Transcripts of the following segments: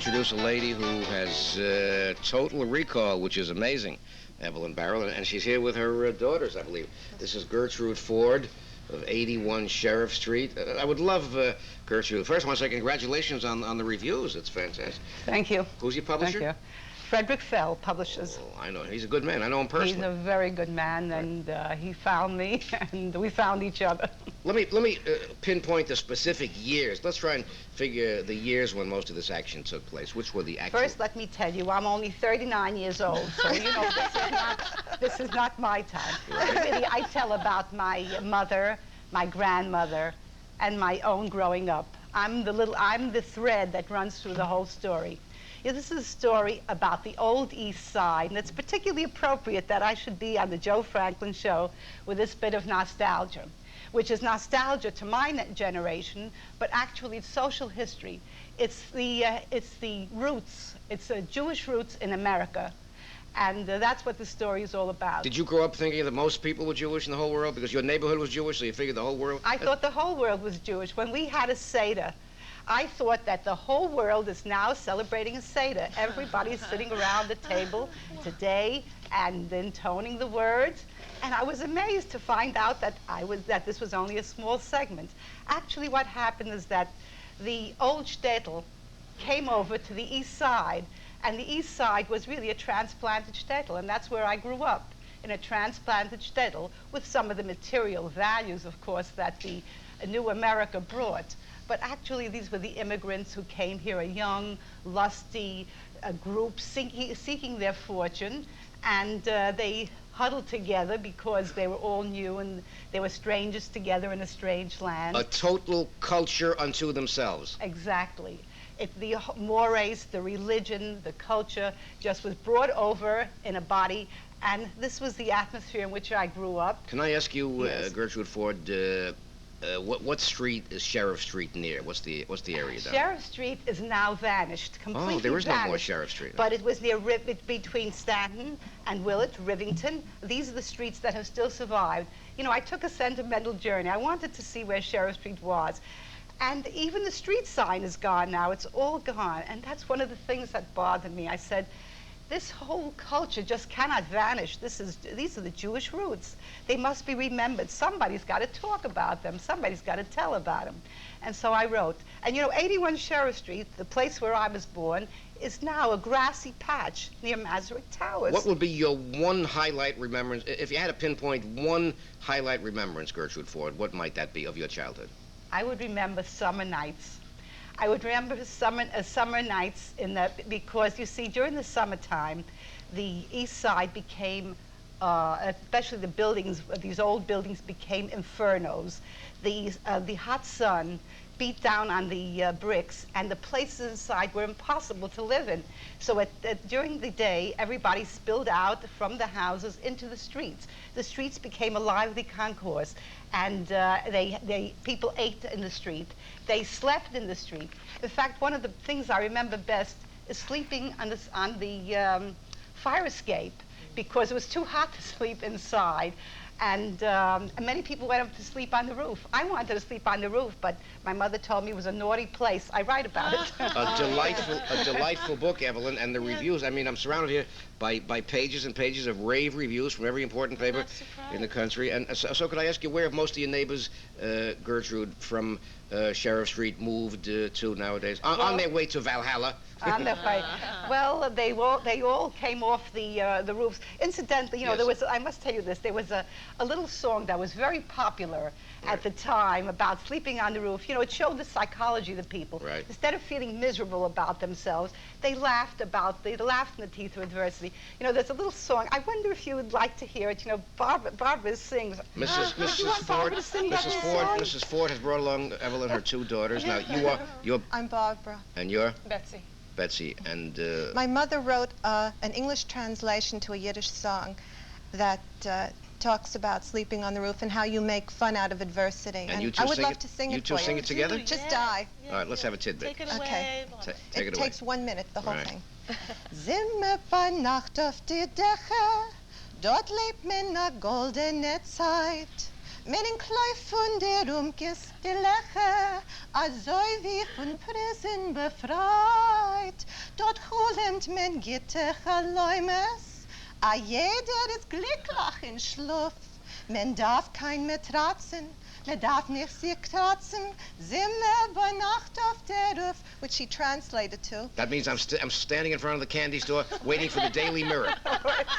introduce a lady who has total recall, which is amazing, Evelyn Barrow, and she's here with her daughters, I believe. This is Gertrude Ford of 81 Sheriff Street. I would love, Gertrude, first I want to say congratulations on the reviews. It's fantastic. Thank you. Who's your publisher? Thank you. Frederick Fell publishes. Oh, I know. He's a good man. I know him personally. He's a very good man, and he found me, and we found each other. Let me pinpoint the specific years. Let's try and figure the years when most of this action took place. Which were the actual... First, let me tell you, I'm only 39 years old, so you know this is not my time. Really, I tell about my mother, my grandmother, and my own growing up. I'm the thread that runs through the whole story. Yeah, this is a story about the old East Side, and it's particularly appropriate that I should be on the Joe Franklin show with this bit of nostalgia, which is nostalgia to my generation, but actually it's social history. It's the roots, it's the Jewish roots in America, and that's what the story is all about. Did you grow up thinking that most people were Jewish in the whole world? Because your neighborhood was Jewish, so you figured the whole world? I thought the whole world was Jewish. When we had a Seder, I thought that the whole world is now celebrating a Seder. Everybody's sitting around the table today and intoning the words. And I was amazed to find out that this was only a small segment. Actually, what happened is that the old shtetl came over to the East Side, and the East Side was really a transplanted shtetl, and that's where I grew up, in a transplanted shtetl with some of the material values, of course, that the new America brought. But actually, these were the immigrants who came here, a young, lusty group seeking their fortune, and they huddled together because they were all new and they were strangers together in a strange land. A total culture unto themselves. Exactly. The mores, the religion, the culture just was brought over in a body, and this was the atmosphere in which I grew up. Can I ask you, Yes. Gertrude Ford, what street is Sheriff Street near? What's the area down? Sheriff Street is now vanished, completely Oh, there is vanished. no more Sheriff Street. But it was near between Stanton and Willett, Rivington. These are the streets that have still survived. You know, I took a sentimental journey. I wanted to see where Sheriff Street was. And even the street sign is gone now. It's all gone. And that's one of the things that bothered me. I said, this whole culture just cannot vanish. These are the Jewish roots. They must be remembered. Somebody's got to talk about them. Somebody's got to tell about them. And so I wrote. And you know, 81 Sheriff Street, the place where I was born, is now a grassy patch near Masaryk Towers. What would be your one highlight remembrance? If you had to pinpoint one highlight remembrance, Gertrude Ford, what might that be of your childhood? I would remember summer nights. I would remember summer nights because you see, during the summertime, the East Side became, especially the buildings, these old buildings became infernos. The hot sun beat down on the bricks, and the places inside were impossible to live in. So during the day, everybody spilled out from the houses into the streets. The streets became a lively concourse, and people ate in the street. They slept in the street. In fact, one of the things I remember best is sleeping on the fire escape, because it was too hot to sleep inside. And many people went up to sleep on the roof. I wanted to sleep on the roof, but my mother told me it was a naughty place. I write about it. A delightful book, Evelyn, and the reviews. I mean, I'm surrounded here by pages and pages of rave reviews from every important paper in the country. And so could I ask you, where have most of your neighbors, Gertrude, from Sheriff Street moved to nowadays? On their way to Valhalla? On their way. Well, they all came off the roofs. Incidentally, you know, Yes. I must tell you this, there was a little song that was very popular at the time about sleeping on the roof. You know, it showed the psychology of the people. Right. Instead of feeling miserable about themselves, they laughed in the teeth of adversity. You know, there's a little song. I wonder if you would like to hear it. You know, Barbara sings. Mrs. Ford has brought along, Evelyn, her two daughters. Now, you're... I'm Barbara. And you're? Betsy. Betsy, and... My mother wrote an English translation to a Yiddish song that talks about sleeping on the roof and how you make fun out of adversity. And you two I would sing love it- to sing you it two for sing you. it together? Just die. All right, let's have a tidbit. Take it away. Okay. Take it away. Takes 1 minute, the whole Right. thing. Zimmer bei Nacht auf die Dächer, dort lebt men a goldene Zeit. Men in Kleif von der Umkiste Lecher, azoi wie von Prisen befreit. Zeit. Dort hulend men gittige Läumes. A jeder ist glücklich in Schluff. Men darf kein Matratzen, men darf nicht sich kratzen. Zimmer bei Nacht auf der Roof, which she translated to. That means I'm standing in front of the candy store waiting for the Daily Mirror.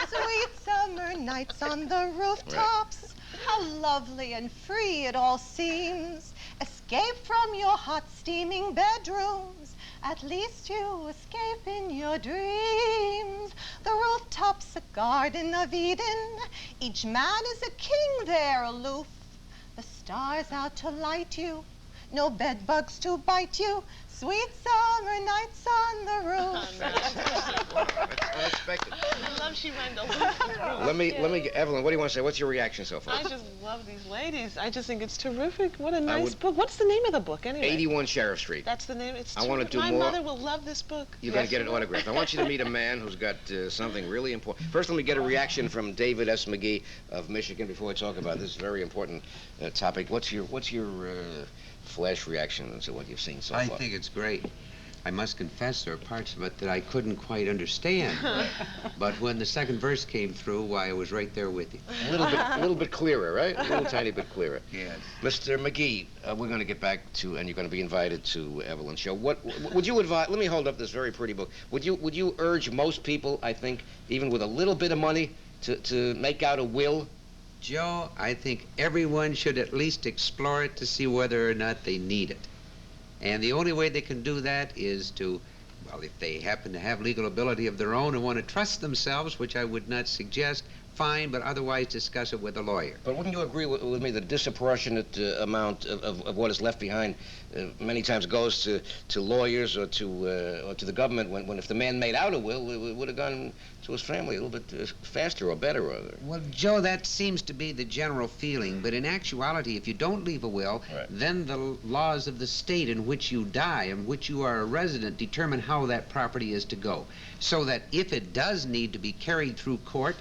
Sweet summer nights on the rooftops. How lovely and free it all seems. Escape from your hot, steaming bedrooms. At least you escape in your dreams. The rooftop's a garden of Eden. Each man is a king there aloof. The stars out to light you. No bed bugs to bite you. Sweet summer nights on the roof. That's unexpected. I love she went aloof. Let me, Evelyn, what do you want to say? What's your reaction so far? I just love these ladies. I just think it's terrific. What a nice book. What's the name of the book anyway? 81 Sheriff Street. That's the name. It's I want to do My more. mother will love this book. You're going to get an autograph. I want you to meet a man who's got something really important. First, let me get a reaction from David S. McGee of Michigan before I talk about this very important topic. What's your flash reaction to what you've seen so far? I think it's great. I must confess there are parts of it that I couldn't quite understand. But when the second verse came through, why, I was right there with you. A little bit clearer, right? A little tiny bit clearer. Yes. Mr. McGee, we're going to get back to, and you're going to be invited to Evelyn's show. What would you advise? Let me hold up this very pretty book. Would you urge most people, I think, even with a little bit of money, to make out a will? Joe, I think everyone should at least explore it to see whether or not they need it. And the only way they can do that is to, well, if they happen to have legal ability of their own and want to trust themselves, which I would not suggest, fine, but otherwise discuss it with a lawyer. But wouldn't you agree with me that a disproportionate amount of what is left behind many times goes to lawyers or to the government when if the man made out a will, it would have gone to his family a little bit faster or better? Well, Joe, that seems to be the general feeling, but in actuality, if you don't leave a will, right, then the laws of the state in which you die and which you are a resident determine how that property is to go. So that if it does need to be carried through court,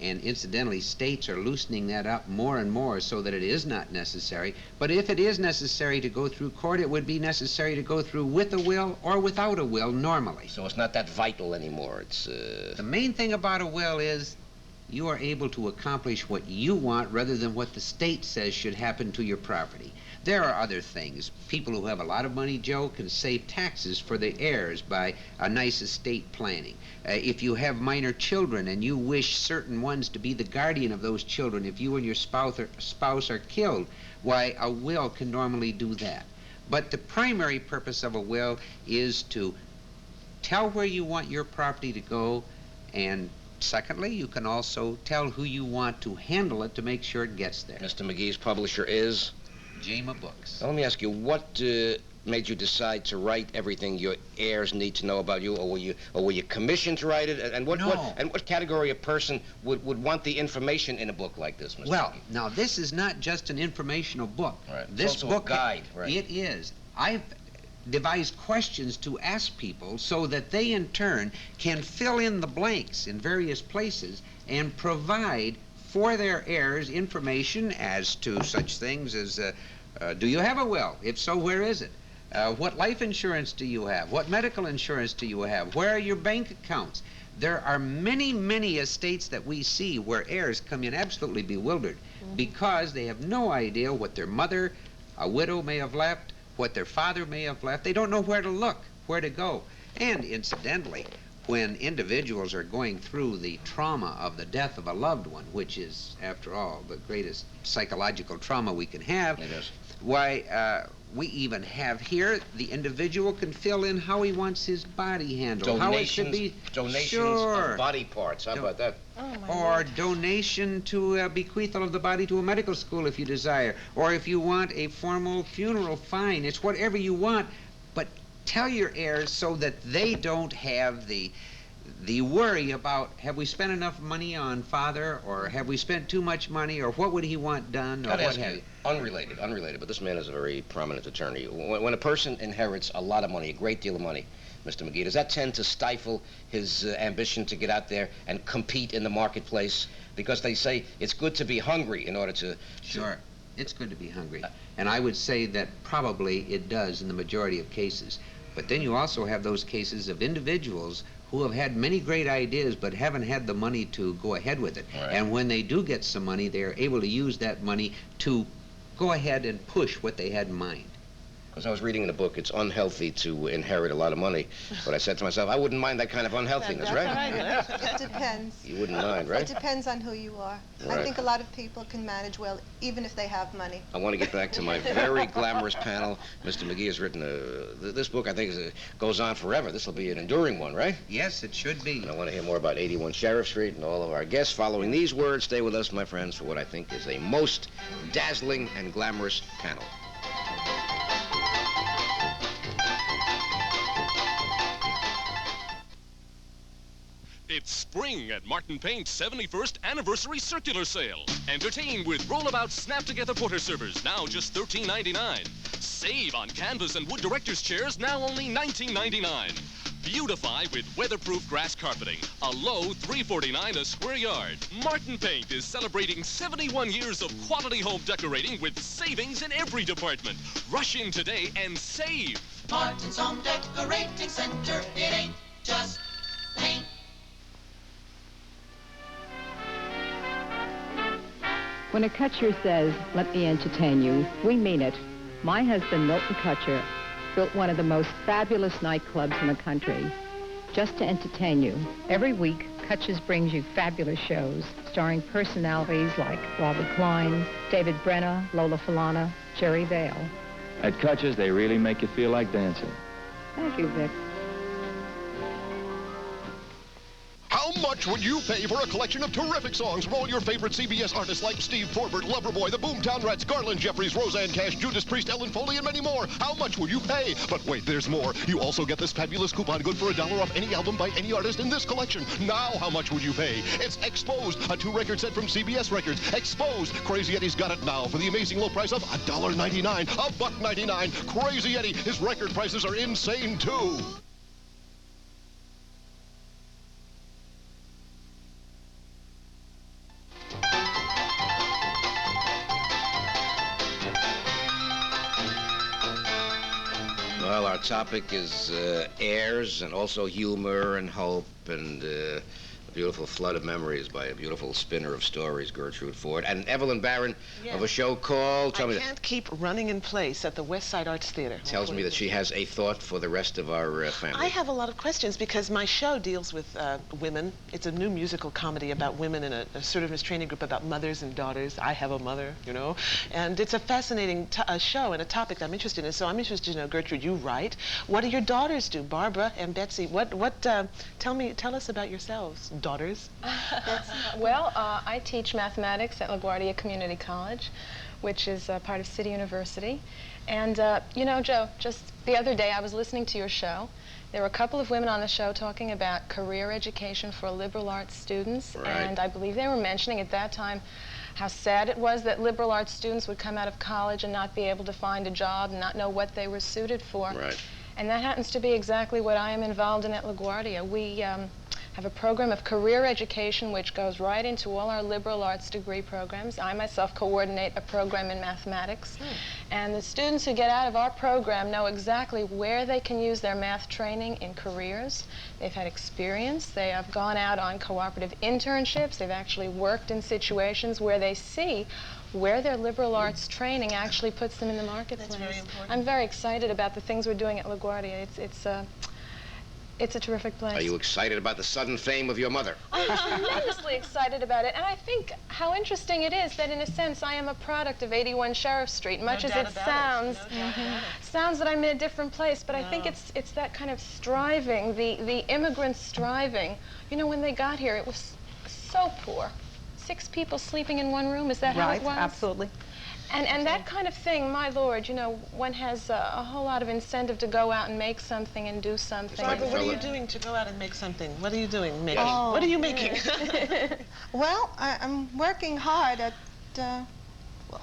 and incidentally, states are loosening that up more and more so that it is not necessary. But if it is necessary to go through court, it would be necessary to go through with a will or without a will normally. So it's not that vital anymore. It's The main thing about a will is you are able to accomplish what you want rather than what the state says should happen to your property. There are other things. People who have a lot of money, Joe, can save taxes for the heirs by a nice estate planning. If you have minor children and you wish certain ones to be the guardian of those children, if you and your spouse are killed, why, a will can normally do that. But the primary purpose of a will is to tell where you want your property to go, and secondly, you can also tell who you want to handle it to make sure it gets there. Mr. McGee's publisher is? Jama Books. Now, let me ask you, what made you decide to write everything your heirs need to know about you, or were you commissioned to write it? And what category of person would want the information in a book like this, Mr. Well, McGee? now this is not just an informational book. Right. This It's also book a guide, right? It is. I've devised questions to ask people so that they in turn can fill in the blanks in various places and provide for their heirs information as to such things as do you have a will? If so, where is it? What life insurance do you have? What medical insurance do you have? Where are your bank accounts? There are many, many estates that we see where heirs come in absolutely bewildered because they have no idea what their mother, a widow, may have left, what their father may have left. They don't know where to look, where to go. And incidentally, when individuals are going through the trauma of the death of a loved one, which is, after all, the greatest psychological trauma we can have, It is. why, we even have here, the individual can fill in how he wants his body handled, how it should be. Donations Sure. of body parts. How about that? Oh, my Or Lord. donation to bequeathal of the body to a medical school if you desire. Or if you want a formal funeral, fine. It's whatever you want. But tell your heirs so that they don't have the worry about, have we spent enough money on father, or have we spent too much money, or what would he want done, or Gotta what ask have you, you. unrelated, but this man is a very prominent attorney. When a person inherits a lot of money, a great deal of money, Mr. McGee, does that tend to stifle his ambition to get out there and compete in the marketplace? Because they say it's good to be hungry in order to... Sure. It's good to be hungry. And I would say that probably it does in the majority of cases. But then you also have those cases of individuals who have had many great ideas but haven't had the money to go ahead with it. Right. And when they do get some money, they're able to use that money to go ahead and push what they had in mind. As I was reading in the book, it's unhealthy to inherit a lot of money. But I said to myself, I wouldn't mind that kind of unhealthiness, That's right? right. It depends. You wouldn't mind, right? It depends on who you are. Right. I think a lot of people can manage well, even if they have money. I want to get back to my very glamorous panel. Mr. McGee has written this book, I think, goes on forever. This will be an enduring one, right? Yes, it should be. And I want to hear more about 81 Sheriff Street and all of our guests. Following these words, stay with us, my friends, for what I think is a most dazzling and glamorous panel. It's spring at Martin Paint's 71st anniversary circular sale. Entertain with rollabout snap-together porter servers, now just $13.99. Save on canvas and wood director's chairs, now only $19.99. Beautify with weatherproof grass carpeting, a low $3.49 a square yard. Martin Paint is celebrating 71 years of quality home decorating with savings in every department. Rush in today and save. Martin's Home Decorating Center, it ain't just paint. When a Kutcher says, "Let me entertain you," we mean it. My husband, Milton Kutcher, built one of the most fabulous nightclubs in the country just to entertain you. Every week, Kutcher's brings you fabulous shows starring personalities like Robbie Klein, David Brenner, Lola Falana, Jerry Vale. At Kutcher's, they really make you feel like dancing. Thank you, Vic. How much would you pay for a collection of terrific songs from all your favorite CBS artists like Steve Forbert, Loverboy, the Boomtown Rats, Garland Jeffries, Roseanne Cash, Judas Priest, Ellen Foley, and many more? How much would you pay? But wait, there's more. You also get this fabulous coupon good for $1 off any album by any artist in this collection. Now, how much would you pay? It's Exposed, a 2-record set from CBS Records. Exposed. Crazy Eddie's got it now for the amazing low price of $1.99, $1.99. Crazy Eddie, his record prices are insane too. Well, our topic is heirs and also humor and hope and a beautiful flood of memories by a beautiful spinner of stories, Gertrude Ford, and Evelyn Barron of a show called... I Can't Keep Running in Place at the West Side Arts Theater. Tells me that she has a thought for the rest of our family. I have a lot of questions because my show deals with women. It's a new musical comedy about women in a assertiveness training group about mothers and daughters. I have a mother, you know, and it's a fascinating show and a topic that I'm interested in. So I'm interested to know, Gertrude, you write. What do your daughters do, Barbara and Betsy? Tell us about yourselves, daughters. Well, I teach mathematics at LaGuardia Community College, which is part of City University. And, you know, Joe, just the other day I was listening to your show. There were a couple of women on the show talking about career education for liberal arts students. Right. And I believe they were mentioning at that time how sad it was that liberal arts students would come out of college and not be able to find a job and not know what they were suited for. Right. And that happens to be exactly what I am involved in at LaGuardia. We have a program of career education which goes right into all our liberal arts degree programs. I myself coordinate a program in mathematics. And the students who get out of our program know exactly where they can use their math training in careers. They've had experience. They have gone out on cooperative internships. They've actually worked in situations where they see where their liberal arts training actually puts them in the marketplace. That's very important. I'm very excited about the things we're doing at LaGuardia. It's a terrific place. Are you excited about the sudden fame of your mother? I'm tremendously excited about it, and I think how interesting it is that, in a sense, I am a product of 81 Sheriff Street, much as it sounds. Sounds that I'm in a different place, but I think it's that kind of striving, the immigrants striving. You know, when they got here, it was so poor. 6 people sleeping in one room, is that how it was? Right, absolutely. And that kind of thing, my Lord, you know, one has a whole lot of incentive to go out and make something and do something. Barbara, what are you doing to go out and make something? What are you doing? What are you making? Well, I'm working hard at,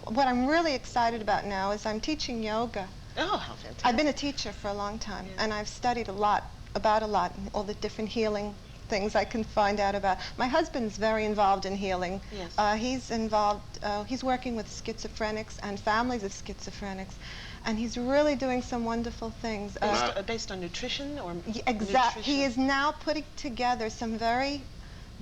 what I'm really excited about now is I'm teaching yoga. Oh, how fantastic. I've been a teacher for a long time, and I've studied a lot, all the different healing things I can find out about. My husband's very involved in healing. Yes. He's working with schizophrenics and families of schizophrenics, and he's really doing some wonderful things. Based on nutrition or Exactly. He is now putting together some very,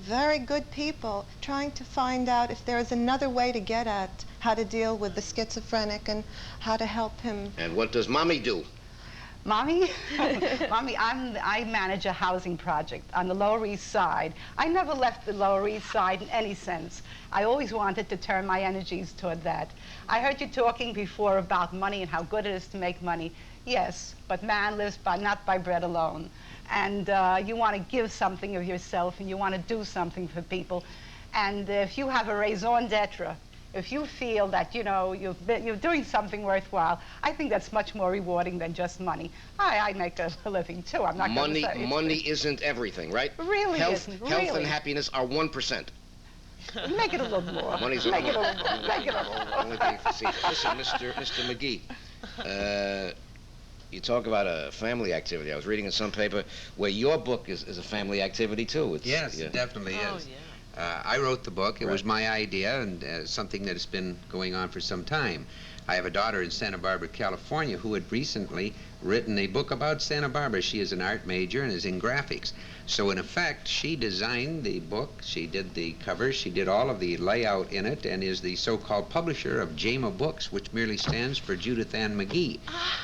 very good people trying to find out if there is another way to get at how to deal with the schizophrenic and how to help him. And what does Mommy do? Mommy? Mommy, I manage a housing project on the Lower East Side. I never left the Lower East Side in any sense. I always wanted to turn my energies toward that. I heard you talking before about money and how good it is to make money. Yes, but man lives not by bread alone. And you want to give something of yourself, and you want to do something for people. And if you have a raison d'etre, if you feel that, you know, you're doing something worthwhile, I think that's much more rewarding than just money. I make a living, too. I'm not going to say. Money isn't everything, right? Really isn't. Health and happiness are 1%. Make it a little more. Money's Make it a little more. Make it a little more. Only being facetious. Listen, Mr. McGee, you talk about a family activity. I was reading in some paper where your book is a family activity, too. Yes, it definitely is. I wrote the book. It was my idea and something that has been going on for some time. I have a daughter in Santa Barbara, California, who had recently written a book about Santa Barbara. She is an art major and is in graphics. So, in effect, she designed the book, she did the covers, she did all of the layout in it, and is the so-called publisher of JAMA Books, which merely stands for Judith Ann McGee.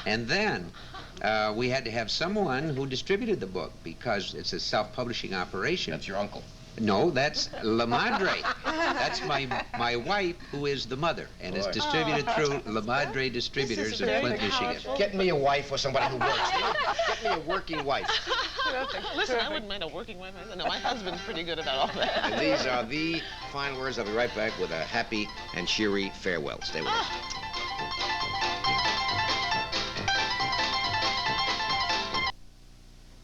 And then we had to have someone who distributed the book because it's a self-publishing operation. That's your uncle. No, that's La Madre. That's my wife, who is the mother, and is distributed through La Madre Distributors in Flint, Michigan. Get me a wife or somebody who works. Get me a working wife. Listen, I wouldn't mind a working wife. No, my husband's pretty good about all that. And these are the final words. I'll be right back with a happy and cheery farewell. Stay with us.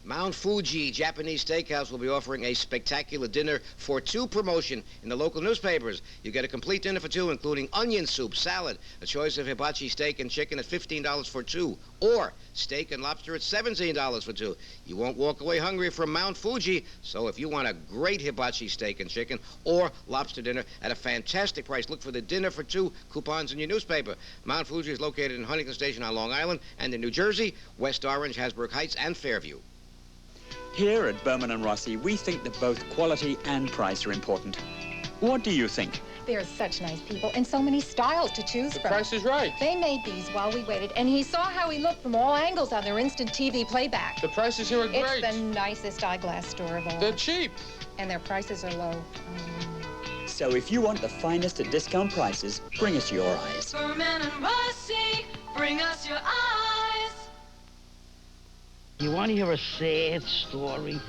Mount Fuji Japanese Steakhouse will be offering a spectacular dinner for two promotion in the local newspapers. You get a complete dinner for two, including onion soup, salad, a choice of hibachi steak and chicken at $15 for two, or steak and lobster at $17 for two. You won't walk away hungry from Mount Fuji, so if you want a great hibachi steak and chicken or lobster dinner at a fantastic price, look for the dinner for two coupons in your newspaper. Mount Fuji is located in Huntington Station on Long Island and in New Jersey, West Orange, Hasbrook Heights, and Fairview. Here at Berman & Rossi, we think that both quality and price are important. What do you think? They're such nice people and so many styles to choose from. The price is right. They made these while we waited, and he saw how he looked from all angles on their instant TV playback. The prices here are great. It's the nicest eyeglass store of all. They're cheap. And their prices are low. So if you want the finest at discount prices, bring us your eyes. Berman & Rossi, bring us your eyes. You want to hear a sad story?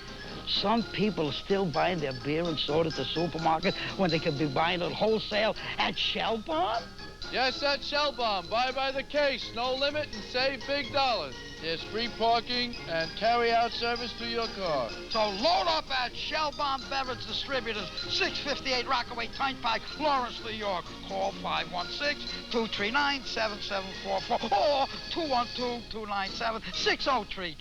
Some people are still buying their beer and soda at the supermarket when they could be buying it wholesale at Shell Bomb? Yes, at Shell Bomb. Buy by the case, no limit, and save big dollars. There's free parking and carry-out service to your car. So load up at Shell Bomb Beverage Distributors, 658 Rockaway Turnpike, Lawrence, New York. Call 516-239-7744 or 212-297-6033.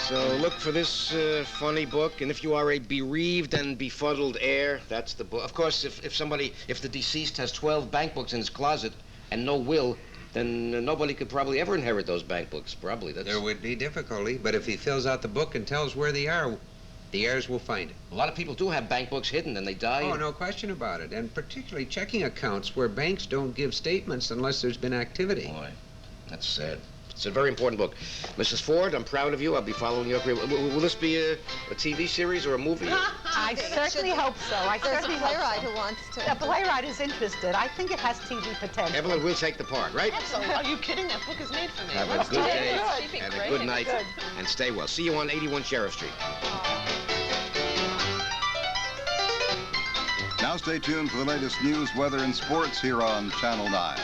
So look for this funny book, and if you are a bereaved and befuddled heir, that's the book. Of course, if the deceased has 12 bank books in his closet and no will, then nobody could probably ever inherit those bank books. Probably. There would be difficulty, but if he fills out the book and tells where they are, the heirs will find it. A lot of people do have bank books hidden, and they die. Oh, no question about it. And particularly checking accounts where banks don't give statements unless there's been activity. Boy, that's sad. It's a very important book. Mrs. Ford, I'm proud of you. I'll be following your career. Will this be a TV series or a movie? I certainly hope so. There's a playwright who wants to. The playwright is interested. I think it has TV potential. Evelyn will take the part, right? Absolutely. Are you kidding? That book is made for me. Have a good day and a good night. And stay well. See you on 81 Sheriff Street. Now stay tuned for the latest news, weather, and sports here on Channel 9.